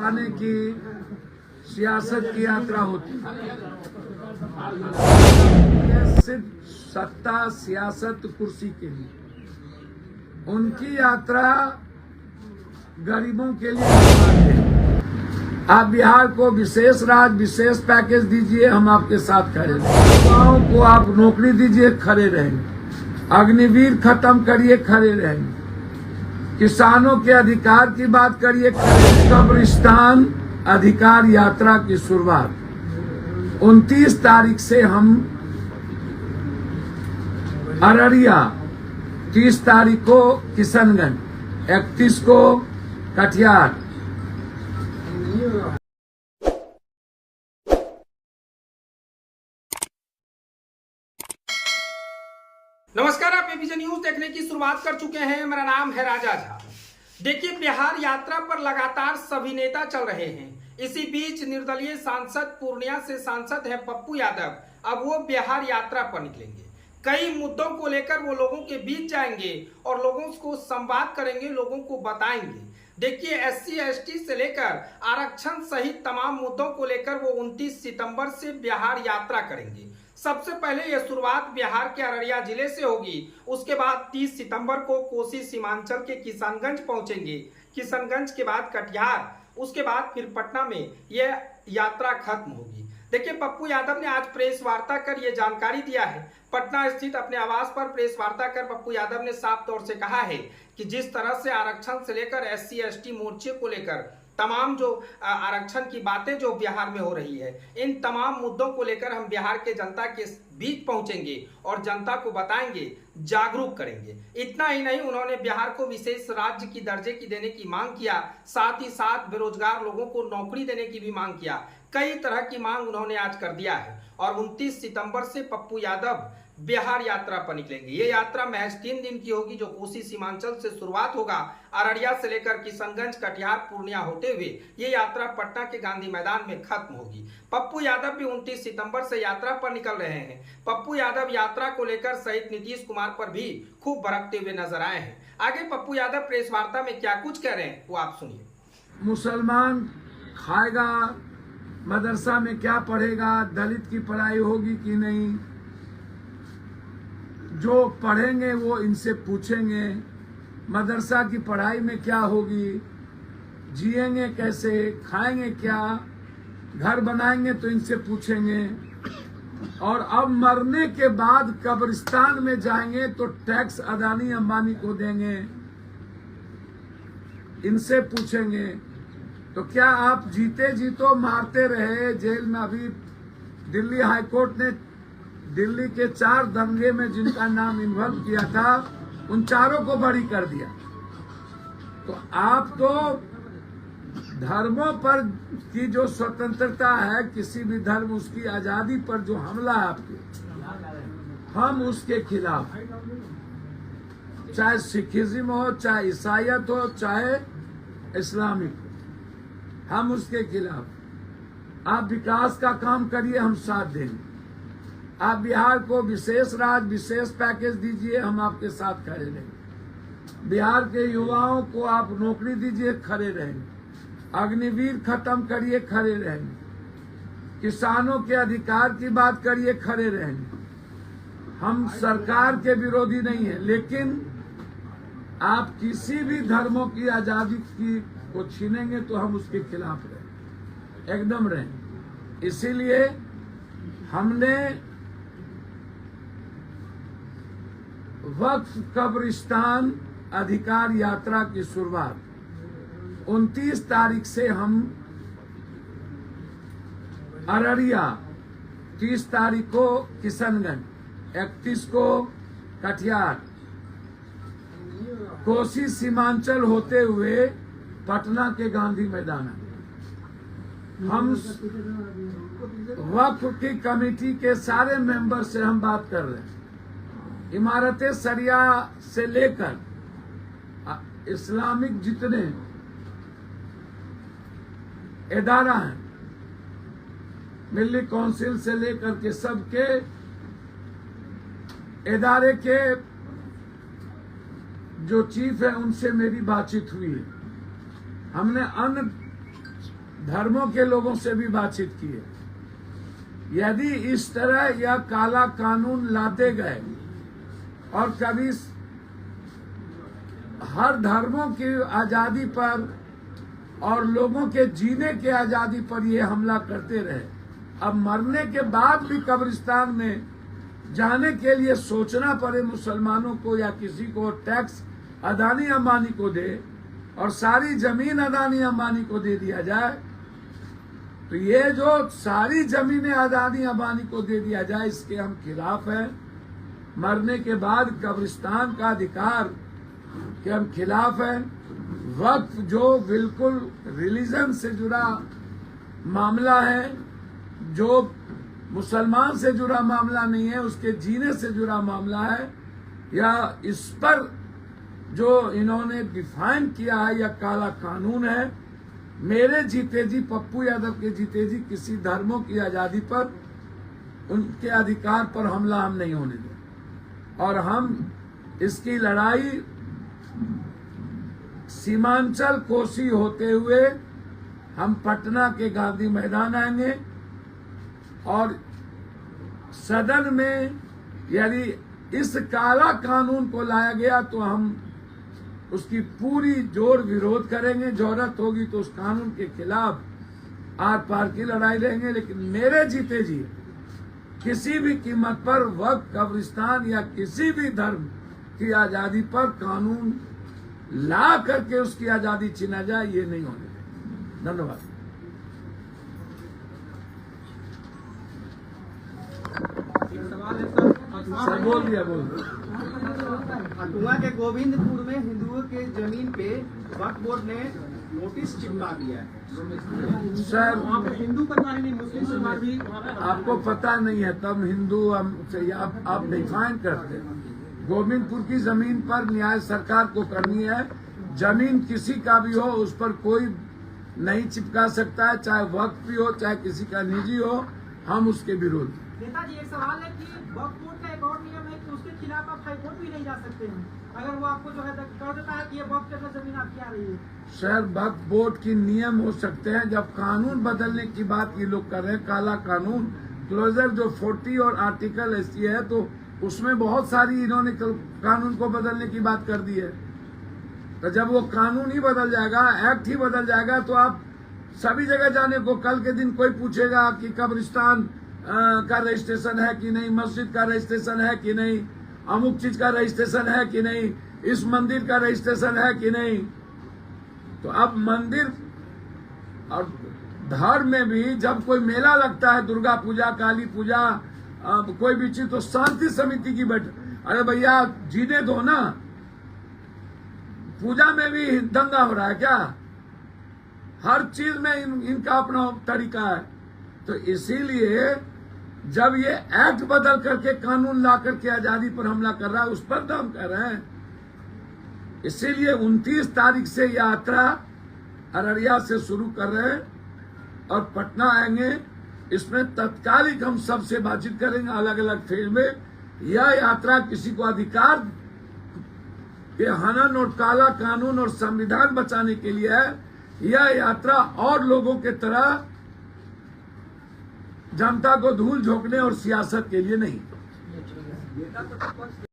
पाने की सियासत की यात्रा होती है। ये सिर्फ सत्ता, सियासत, कुर्सी के लिए। उनकी यात्रा गरीबों के लिए है। आप बिहार को विशेष राज्य, विशेष पैकेज दीजिए, हम आपके साथ खड़े रहेंगे। युवाओं को आप नौकरी दीजिए, खड़े रहेंगे। अग्निवीर खत्म करिए, खड़े रहेंगे। किसानों के अधिकार की बात करिए, कब्रिस्तान अधिकार यात्रा की शुरुआत 29 तारीख से हम अररिया, 30 तारीख को किशनगंज, 31 को कटिहार। नमस्कार, आप एबीपी न्यूज देखने की शुरुआत कर चुके हैं। मेरा नाम है राजा झा। देखिए, बिहार यात्रा पर लगातार सभी नेता चल रहे हैं। इसी बीच निर्दलीय सांसद पूर्णिया से सांसद है पप्पू यादव, अब वो बिहार यात्रा पर निकलेंगे। कई मुद्दों को लेकर वो लोगों के बीच जाएंगे और लोगों को संवाद करेंगे, लोगों को बताएंगे। देखिए, SC ST से लेकर आरक्षण सहित तमाम मुद्दों को लेकर वो 29 सितंबर से बिहार यात्रा करेंगे। सबसे पहले यह शुरुआत बिहार के अररिया जिले से होगी। उसके बाद 30 सितंबर को कोसी सीमांचल के किशनगंज पहुंचेंगे। किशनगंज के बाद कटिहार, उसके बाद फिर पटना में यह यात्रा खत्म होगी। देखिए, पप्पू यादव ने आज प्रेस वार्ता कर यह जानकारी दिया है। पटना स्थित अपने आवास पर प्रेस वार्ता कर पप्पू यादव ने साफ तौर से कहा है कि जिस तरह से आरक्षण से लेकर SC ST मोर्चे को लेकर तमाम जो आरक्षण की बातें जो बिहार में हो रही है, इन तमाम मुद्दों को लेकर हम बिहार के जनता के बीच पहुंचेंगे और जनता को बताएंगे, जागरूक करेंगे। इतना ही नहीं, उन्होंने बिहार को विशेष राज्य की दर्जे की देने की मांग किया, साथ ही साथ बेरोजगार लोगों को नौकरी देने की भी मांग किया। कई तरह की मांग उन्होंने आज कर दिया है और 29 सितंबर से पप्पू यादव बिहार यात्रा पर निकलेंगे। ये यात्रा महज 3 दिन की होगी, जो कोसी सीमांचल से शुरुआत होगा। अररिया से लेकर किशनगंज, कटिहार, पूर्णिया होते हुए ये यात्रा पटना के गांधी मैदान में खत्म होगी। पप्पू यादव भी 29 सितंबर से यात्रा पर निकल रहे हैं। पप्पू यादव यात्रा को लेकर सहित नीतीश कुमार पर भी खूब भड़कते हुए नजर आए हैं। आगे पप्पू यादव प्रेस वार्ता में क्या कुछ कह रहे हैं वो आप सुनिए। मुसलमान खाएगा, मदरसा में क्या पढ़ेगा, दलित की पढ़ाई होगी कि नहीं, जो पढ़ेंगे वो इनसे पूछेंगे। मदरसा की पढ़ाई में क्या होगी, जिएंगे कैसे, खाएंगे क्या, घर बनाएंगे तो इनसे पूछेंगे। और अब मरने के बाद कब्रिस्तान में जाएंगे तो टैक्स अदानी अंबानी को देंगे, इनसे पूछेंगे। तो क्या आप जीते जी तो मारते रहे जेल में? अभी दिल्ली हाईकोर्ट ने दिल्ली के 4 दंगे में जिनका नाम इन्वॉल्व किया था, उन चारों को बरी कर दिया। तो आप तो धर्मों पर की जो स्वतंत्रता है, किसी भी धर्म, उसकी आजादी पर जो हमला है आपके, हम उसके खिलाफ। चाहे सिखिज्म हो, चाहे ईसाईयत हो, चाहे इस्लामिक हो, हम उसके खिलाफ। आप विकास का काम करिए, हम साथ देंगे। आप बिहार को विशेष राज्य, विशेष पैकेज दीजिए, हम आपके साथ खड़े रहेंगे। बिहार के युवाओं को आप नौकरी दीजिए, खड़े रहेंगे। अग्निवीर खत्म करिए, खड़े रहेंगे। किसानों के अधिकार की बात करिए, खड़े रहेंगे। हम सरकार के विरोधी नहीं है, लेकिन आप किसी भी धर्मों की आजादी को छीनेंगे तो हम उसके खिलाफ रहेंगे, एकदम रहेंगे। इसीलिए हमने वक्फ कब्रिस्तान अधिकार यात्रा की शुरुआत 29 तारीख से हम अररिया, 30 तारीख को किशनगंज, 31 को कटिहार, कोसी सीमांचल होते हुए पटना के गांधी मैदान। हम वक्फ की कमेटी के सारे मेंबर से हम बात कर रहे हैं। इमारतें सरिया से लेकर इस्लामिक जितने इदारा हैं, मिल्ली काउंसिल से लेकर के सबके इदारे के जो चीफ है, उनसे मेरी बातचीत हुई है। हमने अन्य धर्मों के लोगों से भी बातचीत की है। यदि इस तरह यह काला कानून लाते गए और कभी हर धर्मों की आजादी पर और लोगों के जीने के आजादी पर ये हमला करते रहे, अब मरने के बाद भी कब्रिस्तान में जाने के लिए सोचना पड़े मुसलमानों को या किसी को, टैक्स अदानी अंबानी को दे और सारी जमीन अदानी अंबानी को दे दिया जाए, तो ये जो सारी जमीनें अदानी अंबानी को दे दिया जाए, इसके हम खिलाफ हैं। मरने के बाद कब्रिस्तान का अधिकार के हम खिलाफ हैं। वक्फ जो बिल्कुल रिलीजन से जुड़ा मामला है, जो मुसलमान से जुड़ा मामला नहीं है, उसके जीने से जुड़ा मामला है, या इस पर जो इन्होंने डिफाइन किया है यह काला कानून है। मेरे जीते जी, पप्पू यादव के जीते जी किसी धर्मों की आजादी पर, उनके अधिकार पर हमला हम नहीं होने दें। और हम इसकी लड़ाई सीमांचल कोसी होते हुए हम पटना के गांधी मैदान आएंगे और सदन में यदि इस काला कानून को लाया गया तो हम उसकी पूरी जोर विरोध करेंगे। जरूरत होगी तो उस कानून के खिलाफ आर पार की लड़ाई लड़ेंगे। लेकिन मेरे जीते जी किसी भी कीमत पर वक्फ, कब्रिस्तान या किसी भी धर्म की आजादी पर कानून ला करके उसकी आजादी छीना जाए, ये नहीं होने देंगे। धन्यवाद। सवाल है सर बोल दिया, बोल अटुआ के गोविंदपुर में हिंदुओं के जमीन पे वक्फ बोर्ड ने नोटिस चिपका दिया है। सर वहाँ पे हिंदू परिवार नहीं, मुस्लिम परिवार भी आपको पता नहीं है, तब हिंदू हम आप डिफाइन करते। गोविंदपुर की जमीन पर न्याय सरकार को करनी है। जमीन किसी का भी हो, उस पर कोई नहीं चिपका सकता है, चाहे वक्फ भी हो चाहे किसी का निजी हो। हम उसके विरोध। नेताजी, एक सवाल है कि वक्फ बोर्ड का एक और नियम है कि उसके खिलाफ आप हाईकोर्ट भी नहीं जा सकते हैं अगर वो आपको जो है कर देता है कि ये वक्फ के अंदर जमीन आपकी आ रही है। सर, वक्फ बोर्ड की नियम हो सकते हैं, जब कानून बदलने की बात ये लोग कर रहे हैं, काला कानून क्लोजर जो 40 और आर्टिकल ऐसी है, तो उसमें बहुत सारी इन्होंने कानून को बदलने की बात कर दी है। तो जब वो कानून ही बदल जाएगा, एक्ट ही बदल जाएगा, तो आप सभी जगह जाने को, कल के दिन कोई पूछेगा कि कब्रिस्तान का रजिस्ट्रेशन है कि नहीं, मस्जिद का रजिस्ट्रेशन है कि नहीं, अमुक चीज का रजिस्ट्रेशन है कि नहीं, इस मंदिर का रजिस्ट्रेशन है कि नहीं। तो अब मंदिर और धर्म में भी जब कोई मेला लगता है, दुर्गा पूजा, काली पूजा, कोई भी चीज, तो शांति समिति की बैठक, अरे भैया जीने दो ना। पूजा में भी दंगा हो रहा है क्या? हर चीज में इनका अपना तरीका है। तो इसीलिए जब ये एक्ट बदल करके कानून ला करके आजादी पर हमला कर रहा है, उस पर तो हम कह रहे हैं। इसीलिए 29 तारीख से यात्रा अररिया से शुरू कर रहे हैं और पटना आएंगे। इसमें तत्कालिक हम सबसे बातचीत करेंगे अलग अलग फेज में। यह यात्रा किसी को अधिकार के हनन और काला कानून और संविधान बचाने के लिए है। यह यात्रा और लोगों के तरह जनता को धूल झोंकने और सियासत के लिए नहीं।